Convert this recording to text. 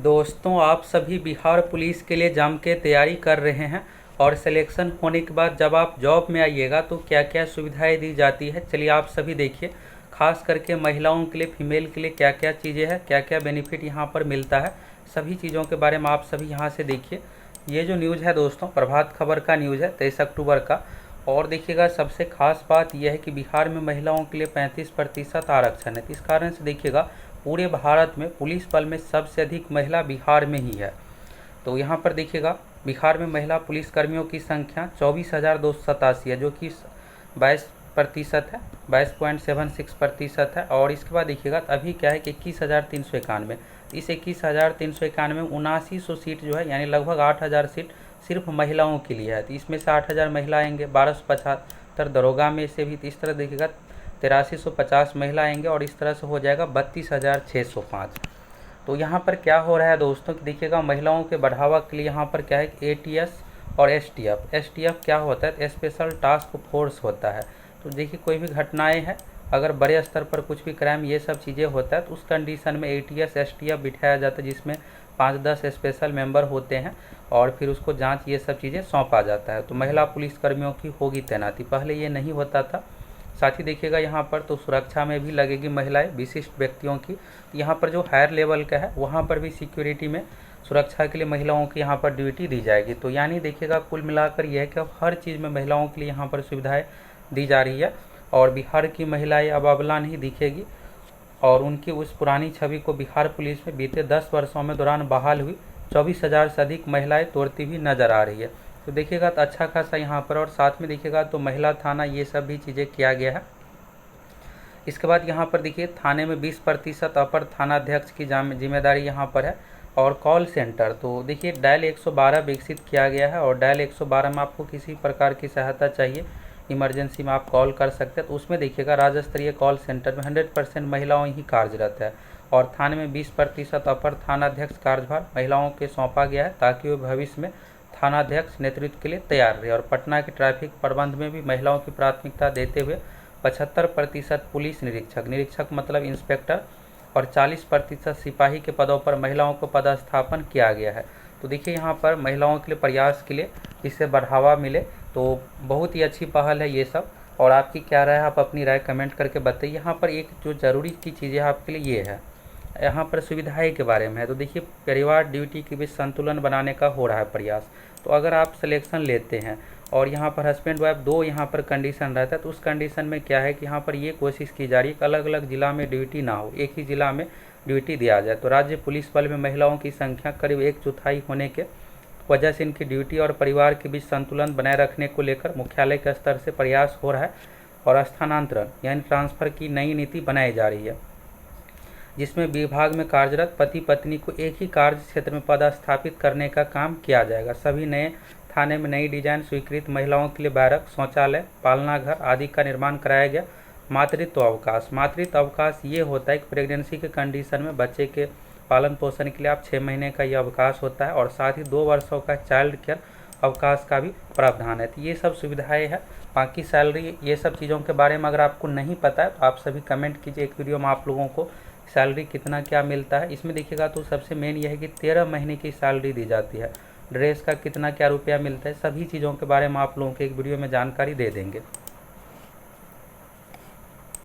दोस्तों, आप सभी बिहार पुलिस के लिए जम के तैयारी कर रहे हैं और सिलेक्शन होने के बाद जब आप जॉब में आइएगा तो क्या क्या सुविधाएं दी जाती है, चलिए आप सभी देखिए। खास करके महिलाओं के लिए, फीमेल के लिए क्या क्या चीज़ें हैं, क्या क्या बेनिफिट यहाँ पर मिलता है, सभी चीज़ों के बारे में आप सभी यहाँ से देखिए। ये जो न्यूज़ है दोस्तों, प्रभात खबर का न्यूज़ है 23 अक्टूबर का। और देखिएगा, सबसे खास बात यह है कि बिहार में महिलाओं के लिए 35% आरक्षण है। तो इस कारण से देखिएगा, पूरे भारत में पुलिस बल में सबसे अधिक महिला बिहार में ही है। तो यहाँ पर देखिएगा, बिहार में महिला पुलिसकर्मियों की संख्या 24,287 है, जो कि 22% है, 22.76% है। और इसके बाद देखिएगा अभी क्या है कि 21,391, इस 21,391 में 7900 सीट जो है, यानी लगभग 8,000 सीट सिर्फ महिलाओं के लिए है। तो इसमें से 8,000 महिला आएंगे, 1275 दरोगा में से भी। तो इस तरह देखिएगा 8350 महिला आएंगे और इस तरह से हो जाएगा 32,605। तो यहाँ पर क्या हो रहा है दोस्तों कि देखिएगा, महिलाओं के बढ़ावा के लिए यहाँ पर क्या है कि ATS और STF क्या होता है, स्पेशल टास्क फोर्स होता है। तो देखिए, कोई भी घटनाएं हैं, अगर बड़े स्तर पर कुछ भी क्राइम ये सब चीज़ें होता है तो उस कंडीशन में ATS STF बिठाया जाता है, जिसमें 5-10 स्पेशल मेंबर होते हैं और फिर उसको जांच ये सब चीज़ें सौंपा जाता है। तो महिला पुलिसकर्मियों की होगी तैनाती, पहले ये नहीं होता था। साथ ही देखिएगा यहाँ पर तो सुरक्षा में भी लगेगी महिलाएं, विशिष्ट व्यक्तियों की। यहाँ पर जो हायर लेवल का है वहाँ पर भी सिक्योरिटी में सुरक्षा के लिए महिलाओं की यहाँ पर ड्यूटी दी जाएगी। तो यानी देखिएगा, कुल मिलाकर यह है कि अब हर चीज़ में महिलाओं के लिए यहाँ पर सुविधाएं दी जा रही है और बिहार की महिलाएं अब अबला नहीं दिखेगी। और उनकी उस पुरानी छवि को बिहार पुलिस में बीते 10 वर्षों में दौरान बहाल हुई 24,000 से अधिक महिलाएं तोड़ती हुई नजर आ रही है। तो देखिएगा तो अच्छा खासा यहाँ पर, और साथ में देखिएगा तो महिला थाना ये सब भी चीज़ें किया गया है। इसके बाद यहाँ पर देखिए, थाने में 20% अपर थानाध्यक्ष की जिम्मेदारी यहाँ पर है। और कॉल सेंटर, तो देखिए डायल 112 विकसित किया गया है और डायल 112 में आपको किसी प्रकार की सहायता चाहिए, इमरजेंसी में आप कॉल कर सकते हैं। तो उसमें देखिएगा, राज्य स्तरीय कॉल सेंटर में 100% महिलाओं ही कार्यरत है। और थाने में 20% अपर थानाध्यक्ष कार्यभार महिलाओं के सौंपा गया है, ताकि वे भविष्य में थानाध्यक्ष नेतृत्व के लिए तैयार रहे। और पटना के ट्रैफिक प्रबंध में भी महिलाओं की प्राथमिकता देते हुए 75% पुलिस निरीक्षक मतलब इंस्पेक्टर और 40% सिपाही के पदों पर महिलाओं को पदस्थापन किया गया है। तो देखिए, यहाँ पर महिलाओं के लिए प्रयास के लिए इससे बढ़ावा मिले, तो बहुत ही अच्छी पहल है ये सब। और आपकी क्या राय है, आप अपनी राय कमेंट करके बताइए। यहाँ पर एक जो ज़रूरी की चीज़ें आपके लिए ये है, यहाँ पर सुविधाएं के बारे में है। तो देखिए, परिवार ड्यूटी के बीच संतुलन बनाने का हो रहा है प्रयास। तो अगर आप सिलेक्शन लेते हैं और यहाँ पर हस्बैंड वाइफ दो यहाँ पर कंडीशन रहता है, तो उस कंडीशन में क्या है कि यहाँ पर ये कोशिश की जा रही है कि अलग अलग जिला में ड्यूटी ना हो, एक ही जिला में ड्यूटी दिया जाए। तो राज्य पुलिस बल में महिलाओं की संख्या करीब 1/4 होने के वजह से इनकी ड्यूटी और परिवार के बीच संतुलन बनाए रखने को लेकर मुख्यालय के स्तर से प्रयास हो रहा है और स्थानांतरण यानी ट्रांसफ़र की नई नीति बनाई जा रही है, जिसमें विभाग में कार्यरत पति पत्नी को एक ही कार्य क्षेत्र में पदस्थापित करने का काम किया जाएगा। सभी नए थाने में नई डिजाइन स्वीकृत महिलाओं के लिए बैरक, शौचालय, पालना घर आदि का निर्माण कराया गया। मातृत्व अवकाश ये होता है कि प्रेगनेंसी के कंडीशन में बच्चे के पालन पोषण के लिए आप 6 महीने का ये अवकाश होता है और साथ ही 2 वर्षों का चाइल्ड केयर अवकाश का भी प्रावधान है। तो ये सब सुविधाएं हैं। बाकी सैलरी ये सब चीज़ों के बारे में अगर आपको नहीं पता है तो आप सभी कमेंट कीजिए, एक वीडियो में आप लोगों को सैलरी कितना क्या मिलता है। इसमें देखिएगा तो सबसे मेन यह है कि 13 महीने की सैलरी दी जाती है, ड्रेस का कितना क्या रुपया मिलता है, सभी चीज़ों के बारे में आप लोगों को एक वीडियो में जानकारी दे देंगे।